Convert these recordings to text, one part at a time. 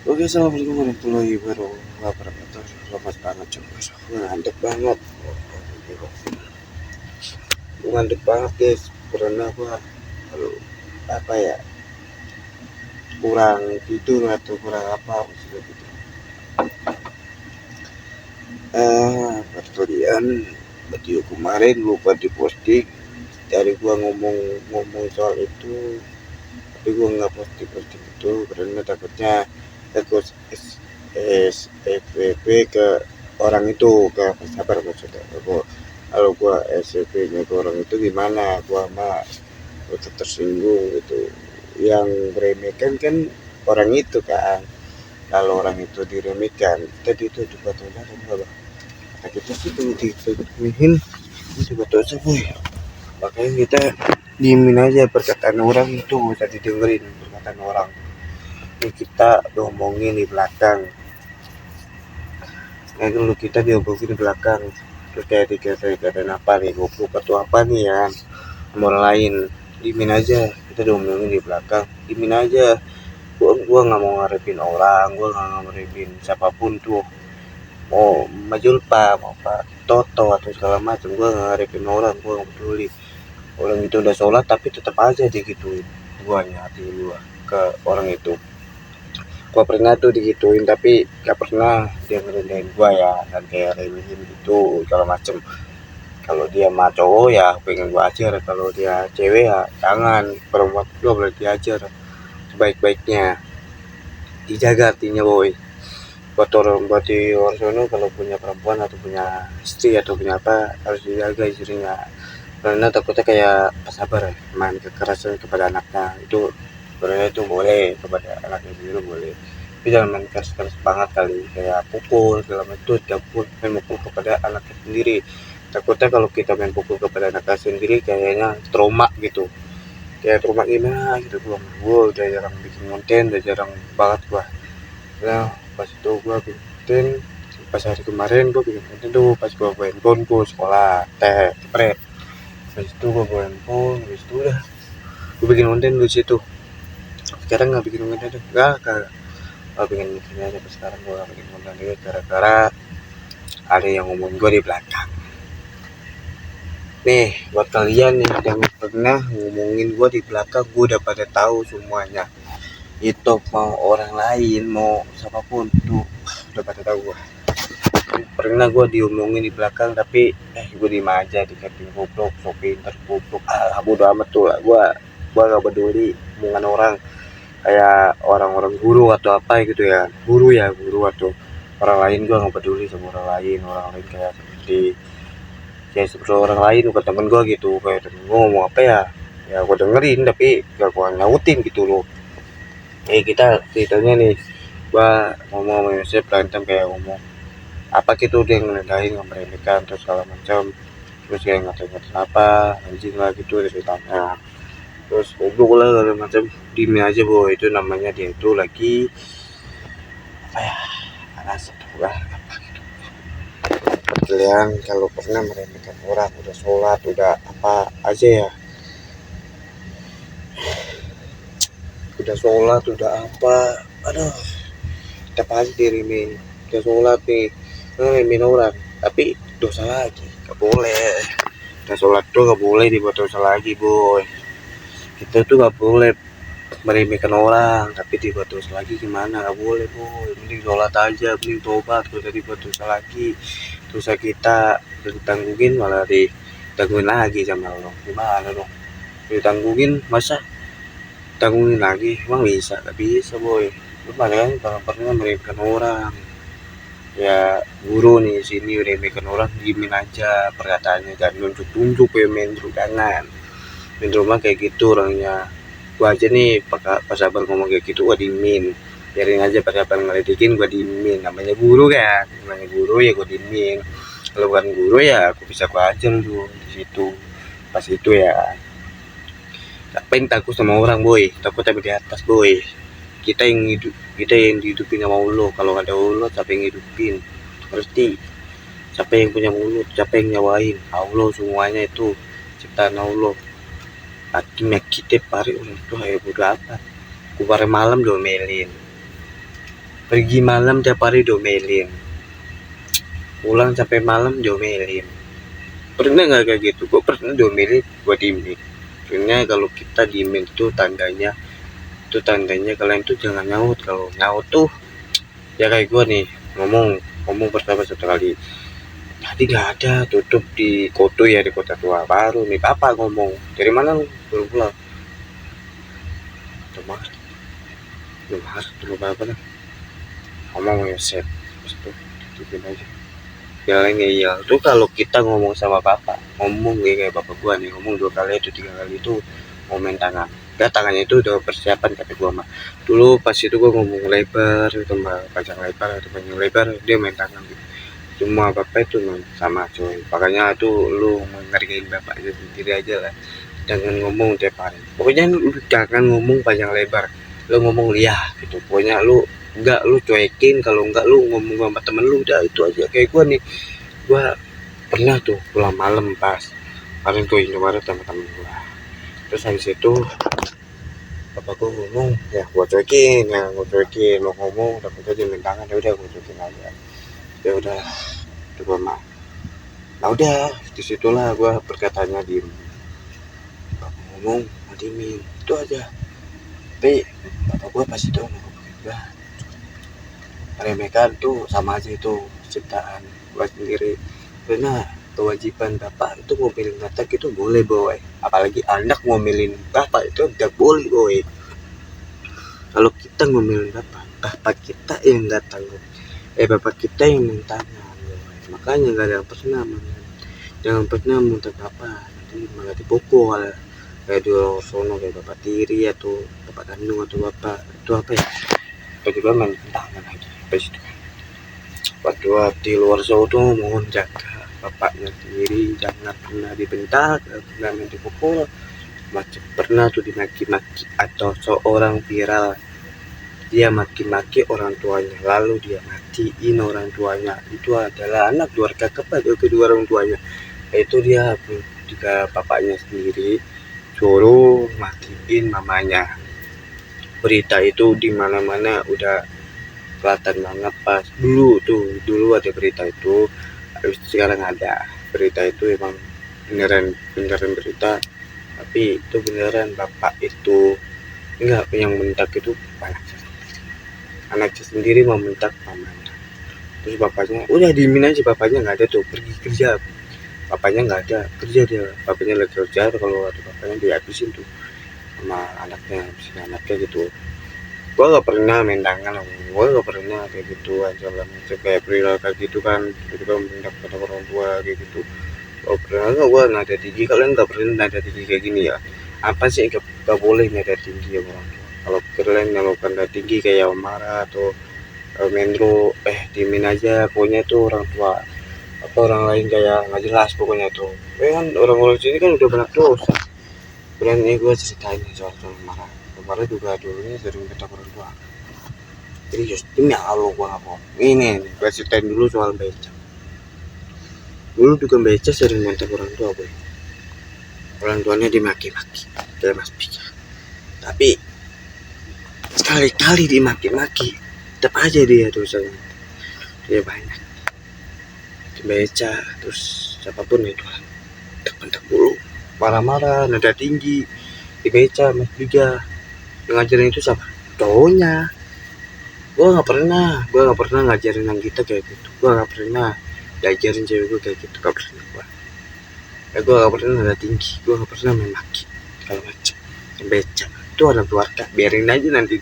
Oke, assalamualaikum warahmatullahi wabarakatuh. Selamat banget coba. Gue ngantuk banget. Gue ngantuk banget guys. Karena gue kalau apa ya kurang tidur atau kurang apa maksudnya gitu. Buat kalian video kemarin lupa diposting dari gua ngomong soal itu, tapi gua nggak posting itu karena takutnya takut SFP ke orang itu, ke sabar maksudnya. Kalau gua SFP nya ke orang itu gimana, gua mah tetap tersinggung gitu. Yang meremehkan kan orang itu kan, kalau orang itu diremehkan kita itu juga dosa apa. Nah, kita sih kalau diremehin itu juga dosa boy. Makanya kita diemin aja perkataan orang itu, gak usah didengerin perkataan orang. Ini kita diomongin di belakang. Nah kalau kita diomongin di belakang, terus kayak dikatain apa nih, goblok atau apa nih ya, sama orang lain, diemin aja. Kita diomongin di belakang, diemin aja. Gua nggak mau ngarepin orang, gua nggak ngarepin siapapun tuh, mau Majulpa, mau Pak Toto atau segala macam, gua nggak ngarepin orang, gua nggak peduli. Orang itu udah sholat tapi tetap aja digituin. Guanya hati gua ke orang itu. Gua pernah tuh digituin tapi gak pernah dia ngerendahin gua ya, dan kayak remehin gitu segala macem. Kalau dia mah cowok ya pengen gua ajar, kalau dia cewek ya jangan, perempuan gua boleh diajar sebaik-baiknya, dijaga artinya boy. Buat di luar sana kalau punya perempuan atau punya istri atau punya apa harus dijaga istrinya, karena takutnya kayak sabar main kekerasan kepada anaknya. Itu sebenarnya itu boleh kepada anaknya sendiri boleh, tapi jangan main keras banget kali, kayak pukul segala macam. Itu takut main pukul kepada anaknya sendiri. Takutnya kalau kita main pukul kepada anaknya sendiri kayaknya trauma gitu, kayak trauma gimana gitu. Gua udah jarang bikin konten, udah jarang banget gua. Nah pas itu gua bikin, pas hari kemarin gua bikin konten tuh pas gua bawa handphone gua sekolah teh jepret. Habis itu gua bawa handphone, habis itu udah gua bikin konten di situ. Sekarang nggak bikin konten deh, nggak bikin konten aja. Sekarang gua nggak bikin konten lagi gara-gara ada yang ngomong gua di belakang. Nih buat kalian yang pernah ngomongin gua di belakang, gua udah pada tahu semuanya. Itu mau orang lain mau siapapun tuh udah pada tahu gua. Pernah gue diomongin di belakang tapi gue diem aja, dikatain goblok, so pinter, goblok, bodo amat tuh lah. Gue gak peduli omongan orang, kayak orang-orang guru atau apa gitu ya, guru atau orang lain. Gue gak peduli sama orang lain kayak seperti orang lain, bukan temen gue gitu. Kayak temen gue ngomong apa ya gue dengerin tapi gak gue nyautin gitu loh. Kita ceritanya nih, gue ngomong sama Yosef berantem kayak ngomong apa gitu, dia ngerendahin, ngeremehkan terus segala macam, terus kayak ngatain apa anjing lah gitu ceritanya, terus goblok lah segala macam. Diem aja boy, itu namanya dia itu lagi apa ya, panas lah apa gitu. Kalian kalau pernah meremehkan orang, udah sholat udah apa aja ya, udah sholat udah apa, aduh tetap aja diremehin. Udah sholat nih ngeremehin orang tapi dosa lagi, gak boleh. Udah sholat tuh gak boleh dibuat dosa lagi boy. Kita tuh gak boleh meremehkan orang tapi dibuat dosa lagi, gimana, gak boleh boy. Mending sholat aja, mending tobat, gak usah dibuat dosa lagi. Dosa kita udah ditanggungin malah ditanggungin lagi sama Allah, gimana dong. Ditanggungin masa tanggungin lagi, emang bisa? Gak bisa boy. Lu paling pernah meremehkan orang ya, guru nih sini remehkan orang, diemin aja perkataannya, jangan nunjuk-nunjuk ya main jangan. Main rumah kayak gitu orangnya. Gua aja nih pas abang ngomong kayak gitu gua diemin, biarin aja. Pas abang ngeledekin gua diemin, namanya guru kan, namanya guru ya gua diemin. Kalau bukan guru ya aku bisa gua ajar tuh di situ pas itu ya. Ngapain takut sama orang boy, takut tapi di atas boy. Kita yang dihidupin sama Allah. Kalau ada Allah siapa yang hidupin, ngerti? Siapa yang punya mulut, siapa yang nyawain? Allah semuanya itu ciptaan Allah. Hakimnya kita pare orang itu ayo bodo apa. Ku pare malam domelin. pergi malam tiap hari domelin, pulang sampai malam domelin. Pernah nggak kayak gitu? Gue pernah domelin, gue diemin. Sebenarnya kalau kita diemin itu tandanya kalian tuh jangan nyaut. Kalau nyaut tuh ya kayak gue nih, ngomong pertama satu kali, tadi nggak ada, tutup di Koto ya, di kota tua baru nih bapak ngomong, dari mana lu belum pulang, belum apa lah, ngomong ya set, terus tuh tutupin aja. Bilangnya iya tuh, kalau kita ngomong sama bapak, ngomong kayak bapak gua nih, ngomong 2 kali atau 3 kali itu momen tangan. Ya tangannya itu udah persiapan kata gua mah. Dulu pas itu gua ngomong lebar, tambah panjang lebar atau panjang lebar, dia main tangan gitu. Cuma bapak itu sama coy. Makanya tuh lu menghargain bapak itu sendiri aja lah. Jangan ngomong tiap hari. Pokoknya lu jangan ngomong panjang lebar. Lu ngomong liah gitu. Pokoknya lu cuekin, kalau enggak lu ngomong sama temen lu, udah itu aja. Kayak gua nih, gua pernah tuh pulang malam pas kemarin tuh Indomaret sama temen gua. Terus habis itu bapak gua ngomong, ya gua cuekin, mau ngomong tapi dia minta tangan, ya udah gua cuekin aja. Ya udah, gua mah. Nah udah, disitulah gua berkatanya diem. Bapak ngomong, diemin, itu aja. Tapi bapak gua pasti tahu udah meremehkan tuh sama aja itu ciptaan gua sendiri. Karena kewajiban bapak itu ngomelin batak itu boleh boy, apalagi anak ngomelin bapak itu tidak boleh boy. Kalau kita ngomelin bapak kita yang nggak tanggung, bapak kita yang minta tangan boy. Makanya nggak ada yang pernah jangan pernah minta bapak, nanti malah dipukul kayak di sono, kayak bapak tiri atau bapak kandung atau bapak itu apa ya, bagaimana main tangan lagi habis itu. Waktu di luar sono mohon jaga bapaknya sendiri, jangan pernah dibentak, jangan pernah dipukul, macam pernah tuh dimaki-maki atau seorang viral dia maki-maki orang tuanya lalu dia matiin orang tuanya. Itu adalah anak durhaka kepada kedua orang tuanya, itu dia jika bapaknya sendiri suruh matiin mamanya. Berita itu di mana-mana udah kelihatan banget. Pas dulu ada berita itu, sekarang ada berita itu, emang beneran berita, tapi itu beneran bapak itu enggak yang mentak itu anaknya sendiri mau mentak mamanya. Terus bapaknya udah diemin aja, bapaknya nggak ada tuh, pergi kerja, bapaknya nggak ada kerja, dia bapaknya lagi kerja, kalau ada bapaknya dihabisin tuh sama anaknya gitu. Gua nggak pernah main tangan, gua nggak pernah kayak gitu aja lah, kayak perilaku kayak gitu kan, itu kan mendapat orang tua kayak gitu. Oh pernah nggak gua nada tinggi, kalian nggak pernah nada tinggi kayak gini ya? Apa sih nggak boleh nada tinggi ya orang tua? Kalau kalian melakukan nada tinggi kayak marah atau mendro, diemin aja, pokoknya itu orang tua atau orang lain kayak nggak jelas pokoknya tuh. Kan orang-orang sini kan udah banyak dosa. Kemudian ini gue ceritain soal marah. Kemarin juga dulunya sering kata orang tua. Jadi just demi Allah gue nggak bohong. Ini nih, gue ceritain dulu soal beca. Dulu juga beca sering ngantar orang tua gue. Orang tuanya dimaki-maki, kayak Mas Pika. Tapi sekali-kali dimaki-maki, tetap aja dia dosanya. Dia banyak. Beca, terus siapapun itu lah. Tak dulu. Marah-marah, nada tinggi, di beca, Mas Pika. Yang ngajarin itu siapa? Cowoknya. Gue nggak pernah ngajarin yang kita kayak gitu. Gue nggak pernah ngajarin cewek gue kayak gitu, gak pernah gue. Gue gak pernah nada tinggi, gue gak pernah main maki kalau macam beca. Itu orang keluarga, biarin aja nanti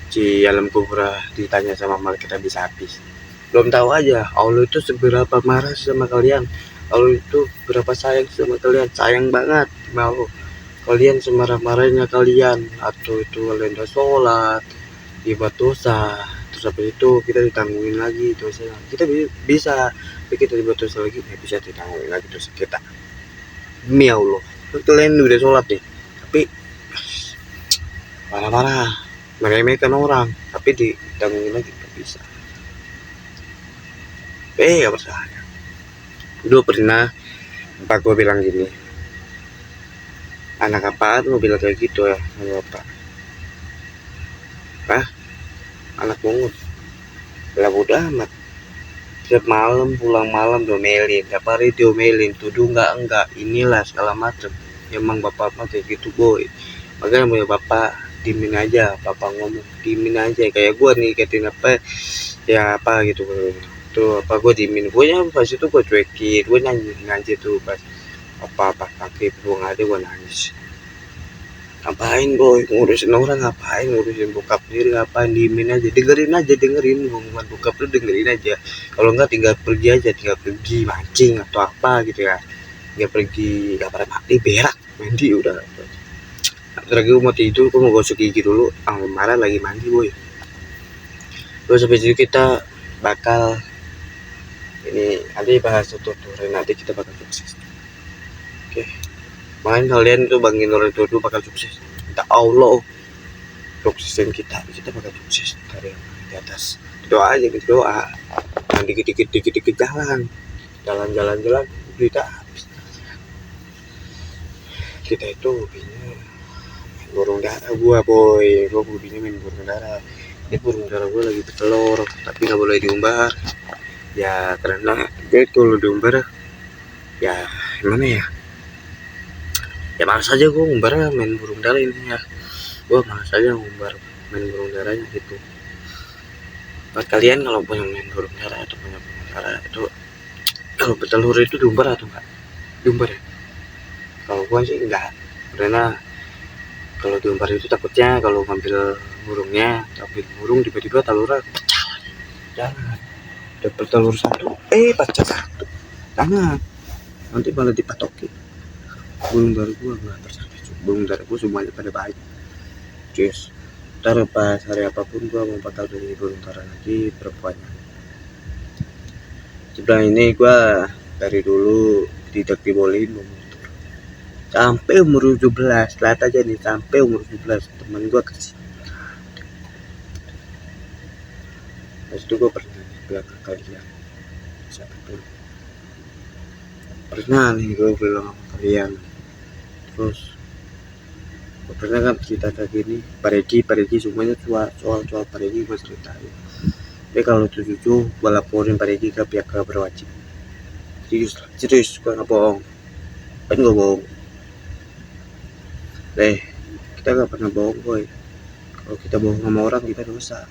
di alam kubur ditanya sama malaikat habis. Belum tahu aja Allah itu seberapa marah sama kalian, Allah itu berapa sayang sama kalian, sayang banget mau kalian semarah-marahnya kalian, atau itu kalian udah sholat dibuat dosa, terus habis itu kita ditanggungin lagi dosanya. Kita bisa kita dibuat dosa lagi, bisa ditanggungin lagi dosa kita. Demi Allah, kalian udah sholat nih, tapi marah-marah meremehkan orang, tapi ditanggungin lagi, gak bisa. Gak percaya. Dulu pernah bapak gue bilang gini, anak apaan lu bilang kayak gitu ya sama bapak? anak pungut lah bodo amat. Tiap malam pulang malam diomelin, tiap hari diomelin, tuduh enggak inilah segala macem. Emang bapak mah kayak gitu boy, makanya punya bapak dimin aja, bapak ngomong dimin aja. Kayak gua nih katain apa ya apa gitu tuh apa gua dimin, gua pas itu gua cuekin, gua nyanyi tuh pas apa kaki buang ada gua nangis. Ngapain boy ngurusin orang, ngapain ngurusin bokap sendiri, ngapain, dimin aja, dengerin omongan bokap lu, dengerin aja. Kalau enggak tinggal pergi mancing atau apa gitu ya, tinggal pergi kamar mandi berak mandi udah. Lagi mau tidur, gua mau gosok gigi dulu, marah lagi mandi boy. Terus habis itu kita bakal ini nanti bahas tutorial, nanti kita bakal sukses. Oke, makanya kalian tuh bangin orang tua tuh bakal sukses, minta Allah suksesin kita bakal sukses dari yang di atas. Doa aja gitu, doa. Nah, dikit-dikit jalan duit habis. Kita itu hobinya main burung dara, gua hobinya main burung dara. Ini burung dara gua lagi bertelur, tapi nggak boleh diumbar ya, karena kalau diumbar ya gimana ya, malas aja gue ngumbar main burung dara ini ya, gue malas aja ngumbar main burung daranya gitu. Buat kalian kalau punya main burung dara atau punya burung dara itu, kalau bertelur itu diumbar atau enggak? Diumbar ya? Kalau gue sih enggak, karena kalau diumbar itu takutnya kalau ngambil burung tiba-tiba telurnya pecah. Jangan, udah bertelur satu pecah satu, jangan, nanti malah dipatokin. Burung dara gue nggak percaya, burung dara gue semuanya pada baik. Cheers. Ntar pas hari apapun gue mau bakal beli burung dara lagi perempuannya. Sebelah ini gue dari dulu tidak dibolehin motor sampai umur 17, lihat aja nih, sampai umur 17 teman gue kasih. Pas itu gue pernah bilang ke kalian, siapa tuh pernah nih gue bilang sama kalian. Terus pernah kan cerita kayak gini, Pak Regi semuanya soal Pak Regi gue ceritain. Tapi kalau tujuh gue laporin Pak Regi ke pihak berwajib. Serius gue nggak bohong, kan gue bohong. Kita nggak pernah bohong boy. Kalau kita bohong sama orang kita dosa.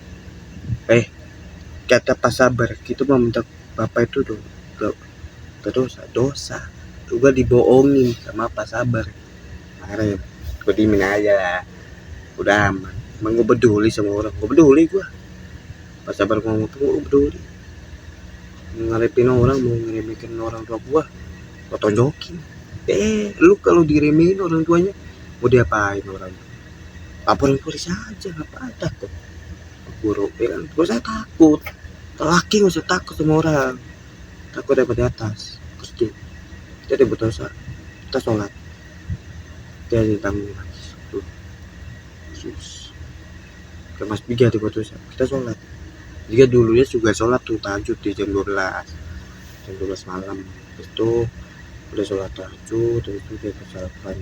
Kata pas sabar kita mau minta bapak itu dosa juga dibohongin sama pas sabar. Makanya gue dimin aja lah, udah aman. Emang gue peduli sama orang, gue peduli gue. Pas sabar ngomong tuh gue peduli, ngarepin orang, mau ngeremehin orang tua gue tonjokin. Lu kalau diremehin orang tuanya mau diapain orang? Laporin polisi aja, ngapain takut guru ya kan? Gue saya takut, laki gak usah takut sama orang, takut dapat di atas kerja. Kita ada berdosa, kita sholat, kita ditanggung lagi tuh. Terus ke Mas Biga di berdosa, kita sholat. Dia dulunya juga sholat tuh tahajud di jam 12 malam. Itu udah sholat tahajud, terus itu dia kesalahan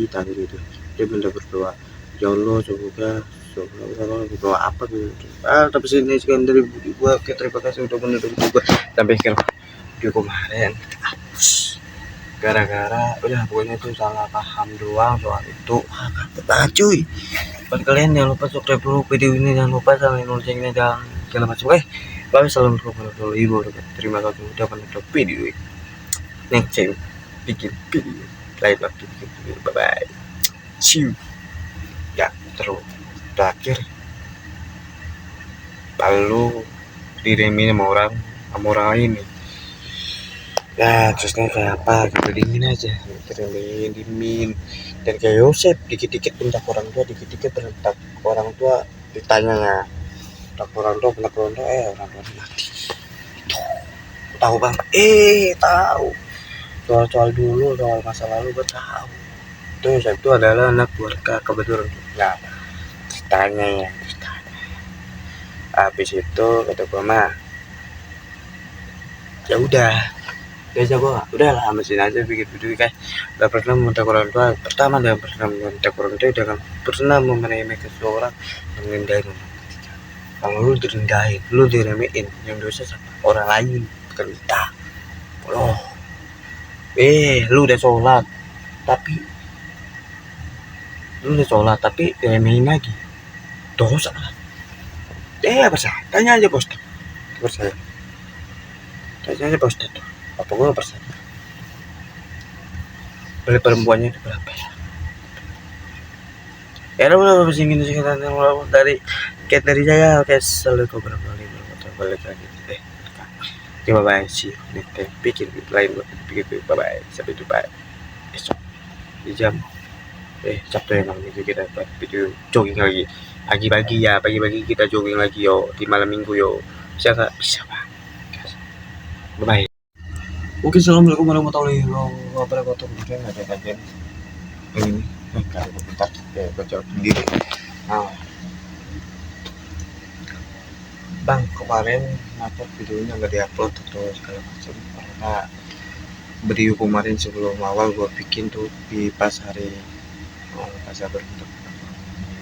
tadi itu dia benar berdoa, ya Allah semoga berdoa apa gitu. Tapi sini sekian dari gua, terima kasih udah menonton juga sampai akhir video kemarin. Gara-gara udah pokoknya itu salah paham doang soal itu. Kaput banget cuy. Buat kalian jangan lupa subscribe dulu video ini, jangan lupa salin loncengnya, jangan segala macam. Bye, salam warahmatullahi wabarakatuh. Terima kasih udah menonton video ini. Next time bikin video lain waktu bikin video. Bye bye. See you. Ya terus terakhir, lalu diremin sama orang lain nih. Ya terusnya kayak apa gitu, dimin aja, dimin. Dan kayak Yosef, dikit-dikit bentak orang tua, ditanya ya bentak orang tua orang tua mati. Tahu bang, tahu soal dulu, soal masa lalu gue tahu. Itu Yosef itu adalah anak keluarga kebetulan. Nah ceritanya habis itu kata gue mah ya udah Biasa gua udahlah mesin aja bikin video kayak gak pernah meminta orang tua. Pertama dia pernah meminta orang tua, dia kan pernah meremehkan seseorang, merendahin orang. Kalau lu direndahin, lu diremehin, yang dosa siapa? Orang lain, bukan kita. Loh, lu udah sholat, tapi diremehin lagi, dosa lah. Percaya, tanya aja bos, percaya. Tanya aja bos tuh, apa gua percaya? Beli perempuannya itu berapa ya? Ya udah singin sekitar dari saya. Oke, assalamualaikum warahmatullahi wabarakatuh. Balik lagi deh. Oke, bye bye, see you next time. Bikin video lain buat bikin video. Bye bye, sampai jumpa besok di jam Sabtu emang minggu kita buat video jogging lagi. Pagi-pagi kita jogging lagi yo, di malam minggu yo. Bisa nggak? Bisa bang. Bye bye. Oke, assalamualaikum warahmatullahi wabarakatuh. Kemudian ada kajian ini kalau bentar baca sendiri. Nah, bang, kemarin apa videonya nggak diupload atau segala macam karena video kemarin sebelum awal gue bikin tuh di pas hari berbentuk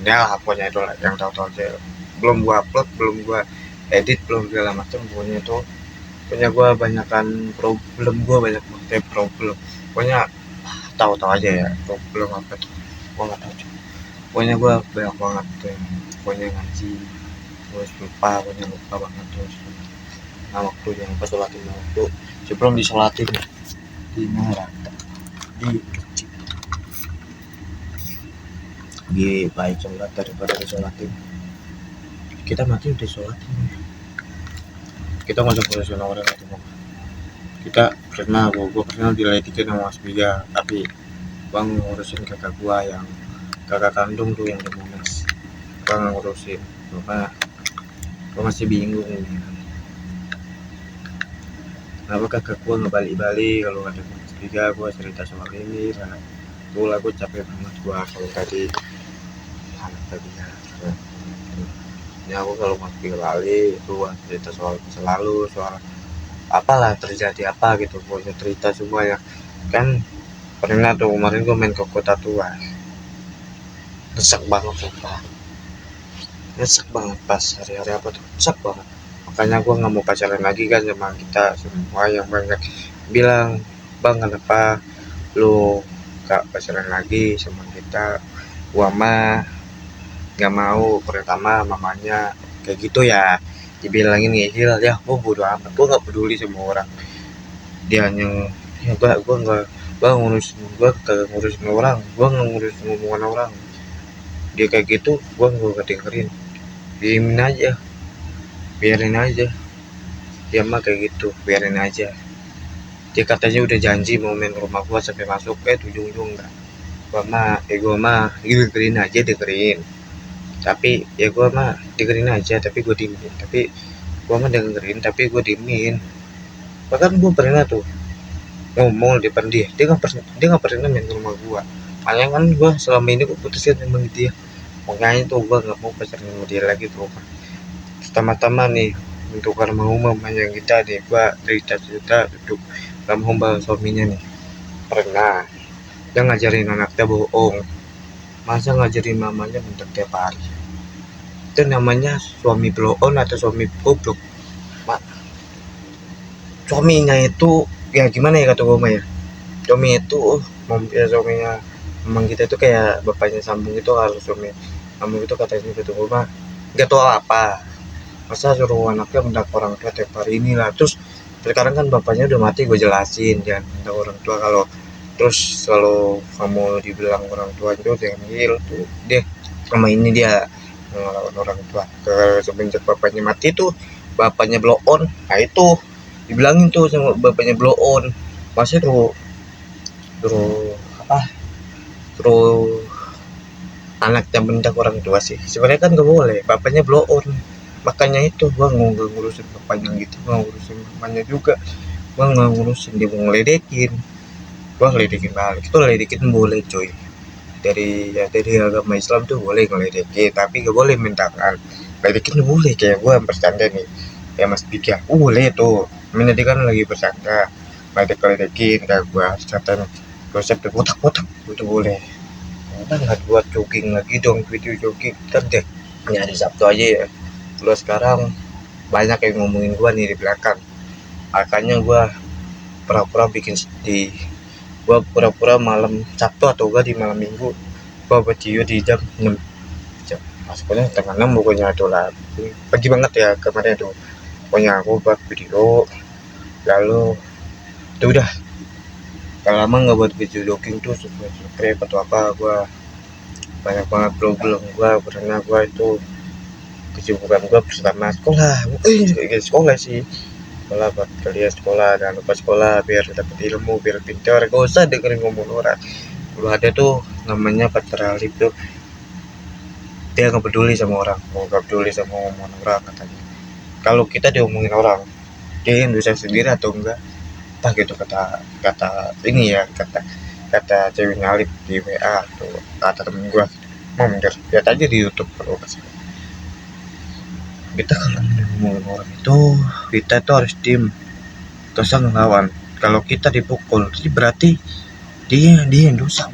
ya lah, pokoknya itu lah yang tahu-tahu aja. Belum gue upload, belum gue edit, belum segala macam. Pokoknya itu punya gue banyak problem. Pokoknya tahu-tahu aja ya problem apa tuh, gue nggak tahu. Pokoknya gue banyak banget tuh, pokoknya ngaji terus lupa banget terus. Nah, waktu yang pas sholatin waktu sebelum disolatin di neraka di baik sholat daripada disolatin. Kita mati udah sholatin, kita nggak usah ngurusin orang itu. Kita gue pernah diledekin sama Mas Biga, tapi bang ngurusin kakak gua yang kakak kandung tuh yang demonis, bang ngurusin. Bapak gua masih bingung nih, kenapa kakak gua ngebalik-balik kalau ada Mas Biga gua cerita soal ini. Nah, tuh lah gua capek banget gua kalau tadi anak tadi ya. Aku kalau Mas Biga balik itu cerita soal selalu soal apalah terjadi apa gitu, pokoknya cerita semua ya kan. Pernah tuh kemarin gue main ke kota tua, resek banget sumpah, resek banget pas hari-hari apa tuh, resek banget. Makanya gue nggak mau pacaran lagi kan sama kita semua yang banyak bilang, bang kenapa lu gak pacaran lagi sama kita. Gua mah nggak mau, pertama mamanya kayak gitu ya, dibilangin ngehil ya. Gue bodo amat, gue nggak peduli sama orang. Dia yang ya gue kagak ngurusin orang, gue nggak ngurusin omongan orang. Dia kayak gitu gue nggak dengerin, diemin aja, biarin aja. Dia mah kayak gitu, biarin aja. Dia katanya udah janji mau main rumah gue sampai masuk, ujung-ujung enggak. Gue mah dengerin aja, tapi ya gue mah dengerin aja, tapi gue diemin. Tapi gue mah dengerin tapi gue diemin. Bahkan gue pernah tuh ngomong di depan dia nggak pernah main rumah gua. Makanya kan gua selama ini gua putusin sama dia, makanya tuh gua nggak mau pacaran sama dia lagi tuh. Pertama-tama nih untuk mamanya kita nih, gua cerita untuk almarhum suaminya nih. Pernah dia ngajarin anaknya bohong, masa ngajarin mamanya bentak tiap hari. Itu namanya suami blow on atau suami goblok. Suaminya itu ya gimana ya kata gue mah ya, suami itu suaminya memang kita itu kayak bapaknya sambung itu. Kalau suami sambung itu katanya gitu, gue mah nggak tahu apa, masa suruh anaknya mendak orang tua tiap hari inilah. Terus sekarang kan bapaknya udah mati, gue jelasin jangan mendak orang tua. Kalau kamu dibilang orang tua itu jangan tuh deh sama ini dia ngelawan orang tua. Semenjak bapaknya mati tuh, bapaknya blow on, nah itu dibilangin tuh sama bapaknya blow on, masih terus anaknya bentak orang tua sih. Sebenarnya kan gak boleh, bapaknya blow on. Makanya itu gua nggak ngurusin bapaknya gitu, nggak ngurusin mamanya juga, gua nggak ngurusin. Dia mau ngeledekin, gua ngeledekin balik. Itu ngeledekin boleh coy, dari agama Islam tuh boleh ngeledekin, tapi gak boleh mintakan. Ngeledekin boleh, kayak gua bercanda nih ya Mas Bika, boleh tuh. Ini kan lagi bercanda, ledek-ledekin kayak gua catain gua sampai botak-botak itu boleh. Udah nggak buat jogging lagi dong, video jogging kan deh nyari Sabtu aja ya. Lu sekarang banyak yang ngomongin gua nih di belakang, makanya gua pura-pura bikin di gua pura-pura malam Sabtu atau gua di malam Minggu gua video di jam 6, masuknya setengah 6 pokoknya itu lah, pagi banget ya kemarin itu. Pokoknya aku buat video lalu itu udah, kalau lama nggak buat video jogging tuh subscribe atau apa, gua banyak banget problem gua karena gua itu kesibukan gua pertama sekolah, sekolah sih, sekolah buat kalian sekolah, jangan lupa sekolah biar dapat ilmu, biar pintar, gak usah dengerin ngomong orang. Dulu ada tuh namanya Pacar Alif tuh, dia nggak peduli sama orang, nggak peduli sama omongan orang katanya. Kalau kita diomongin orang, dia yang bisa sendiri atau enggak, entah gitu kata kata ini ya, kata ceweknya Alif di WA atau kata temen gua. Mau bener, lihat aja di YouTube kalau kasih. Kita kalau ngomongin orang itu, kita tuh harus diem, terus ngelawan. Kalau kita dipukul, itu berarti dia yang dosa.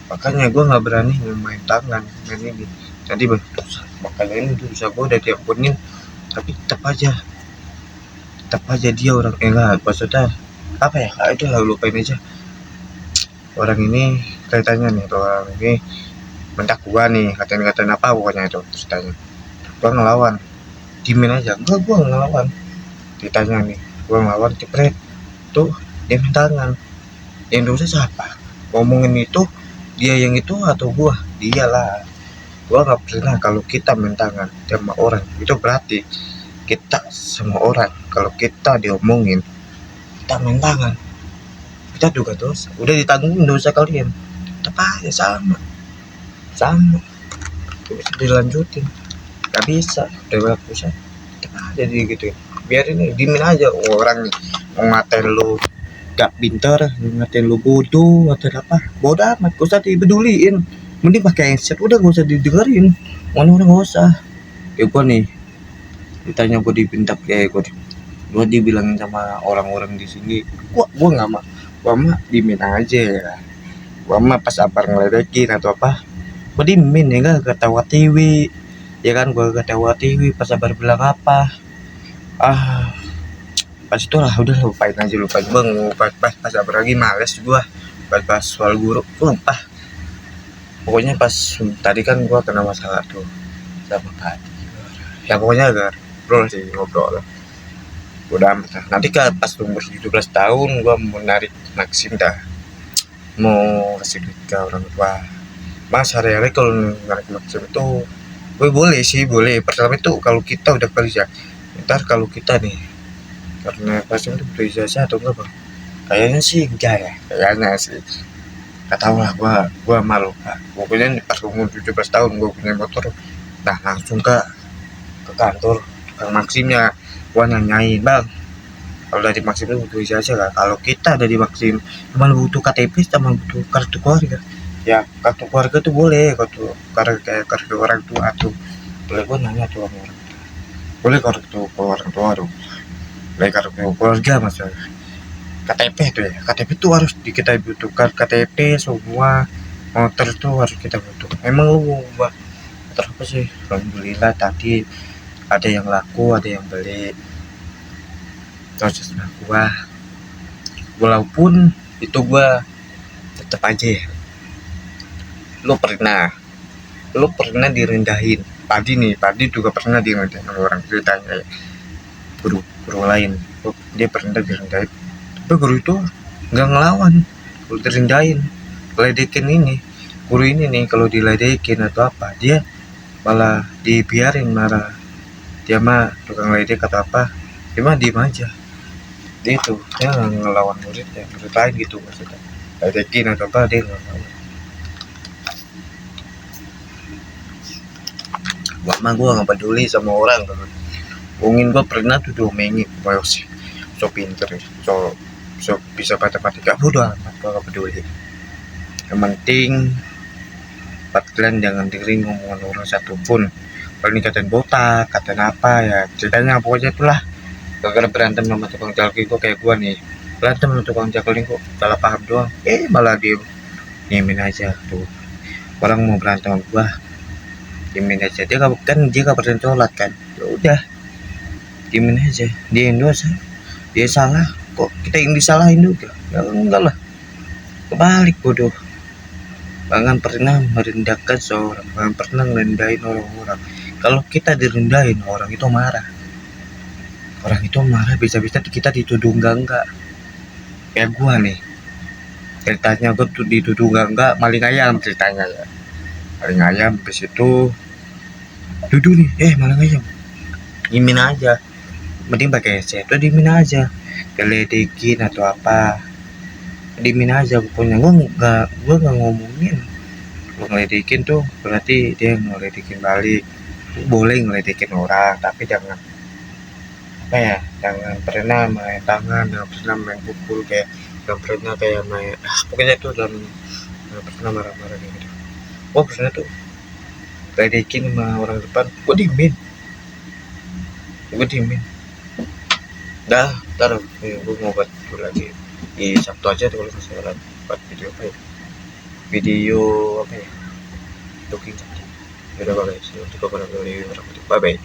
Makanya gue nggak berani main tangan, main ini. Jadi berdosa. Makanya ini dosa gue udah diampunin, tapi tetap aja dia orang enggak. Maksudnya apa ya? Itu lah, lupain aja. Orang ini kaitannya nih, orang ini mentak gua nih, katain apa pokoknya itu ceritanya. Gua ngelawan, dimin aja. Gua ngelawan. Ditanya nih, gua ngelawan cepret. Tuh, dia main tangan. Yang dosa siapa? Ngomongin itu dia yang itu atau gua? Dialah. Gua nggak pernah kalau kita main tangan sama orang itu berarti kita sama orang. Kalau kita diomongin, kita main tangan, kita juga dosa. Udah ditanggung dosa kalian, tetap aja sama bisa dilanjutin, nggak bisa udah bisa tetap aja gitu. Biar ini dimin aja orang nih mau ngatain lu gak pintar, ngatain lu bodoh atau apa, bodoh amat, gak usah dipeduliin, mending pakai headset udah, gak usah didengerin orang gak usah. Kayak gua nih ditanya, gua dipintak kayak gua dibilangin sama orang-orang di sini, gua nggak mah, gua mah dimin aja ya. Gua mah pas sabar ngeledekin atau apa, gua dimin ya, gak ketawa TV ya kan, gua ketawa TV pas sabar bilang apa, pas itulah udah lupain bang. Pas sabar lagi males gua pas soal guru lupa. Pokoknya pas tadi kan gua kena masalah tuh sama tadi ya, pokoknya agak ngobrol udah amat lah. Nanti kan pas umur 17 tahun gua mau narik Maxim dah, mau kasih duit ke orang tua. Mas hari-hari kalau narik Maxim itu gue boleh sih, boleh. Pertama itu kalau kita udah kerja, ntar kalau kita nih karena pasti itu berijazah atau enggak bang, kayaknya sih enggak ya, kayaknya sih nggak tahu lah. Gua malu pak. Pokoknya pas umur 17 tahun gua punya motor, nah langsung ke kantor tukang Maximnya, gua nanyain, bang kalau dari Maxim itu butuh ijazah lah. Kalau kita dari Maxim cuma butuh KTP sama butuh kartu keluarga ya, kartu keluarga tuh boleh, kayak kartu orang tua tuh boleh. Gua nanya tuh sama orang, boleh kartu orang tua tuh, boleh kartu keluarga masalah KTP tuh ya. KTP tuh harus kita butuhkan, KTP semua motor tuh harus kita butuh. Emang lu mau motor apa sih? Alhamdulillah tadi ada yang laku, ada yang beli. Terus gua walaupun itu gua tetap aja ya. Lu pernah direndahin. Padi juga pernah direndahin orang, ceritanya ya. Guru lain dia pernah direndahin, tapi guru itu nggak ngelawan. Kalau direndahin, ledekin ini guru ini nih, kalau diledekin atau apa dia malah dibiarin, marah. Dia mah tukang ledek atau apa, dia mah diem aja. Dia itu dia nggak ngelawan murid lain gitu, maksudnya ledekin atau apa dia nggak ngelawan. Gua nggak peduli sama orang. Ngomongin gua pernah tuh domengin, gua sih so pinter, so bisa matematika, bodoh amat, gua nggak peduli. Yang penting kalian jangan dengerin ngomongan orang satupun. Kalau ini katain botak, katain apa ya ceritanya, pokoknya itulah. Gara-gara berantem sama tukang jalki gua kayak gua nih, berantem sama tukang jakelin kok, salah paham doang, malah diemin aja tuh. Orang mau berantem sama gua, diemin aja. Dia gak pernah sholat kan, ya udah diemin aja. Dia yang dosa, dia salah, kok kita yang disalahin juga? Ya enggak lah, kebalik bodoh. Jangan pernah merendahkan seorang, jangan pernah ngerendahin orang-orang. Kalau kita direndahin, orang itu marah. Orang itu marah, bisa-bisa kita dituduh enggak. Kayak gua nih, ceritanya gua tuh dituduh enggak maling ayam ceritanya ya. Maling ayam, habis itu duduk nih, maling ayam. Diemin aja. Mending pakai headset, tuh diemin aja. Geledekin atau apa. Diemin aja pokoknya. Gua nggak ngomongin. Gua ngeledekin tuh berarti dia ngeledekin balik. Boleh ngeledekin orang, tapi jangan jangan pernah main tangan, jangan pernah main pukul, jangan pernah kayak main pokoknya tuh jangan pernah marah-marah gitu. Gua pernah tuh ledekin sama orang depan, gue diemin dah. Ntar gue mau buat itu lagi di Sabtu aja tuh kalau misalnya buat video apa ya, video apa ya, talking. Udah, bye bye. See you. Bye bye.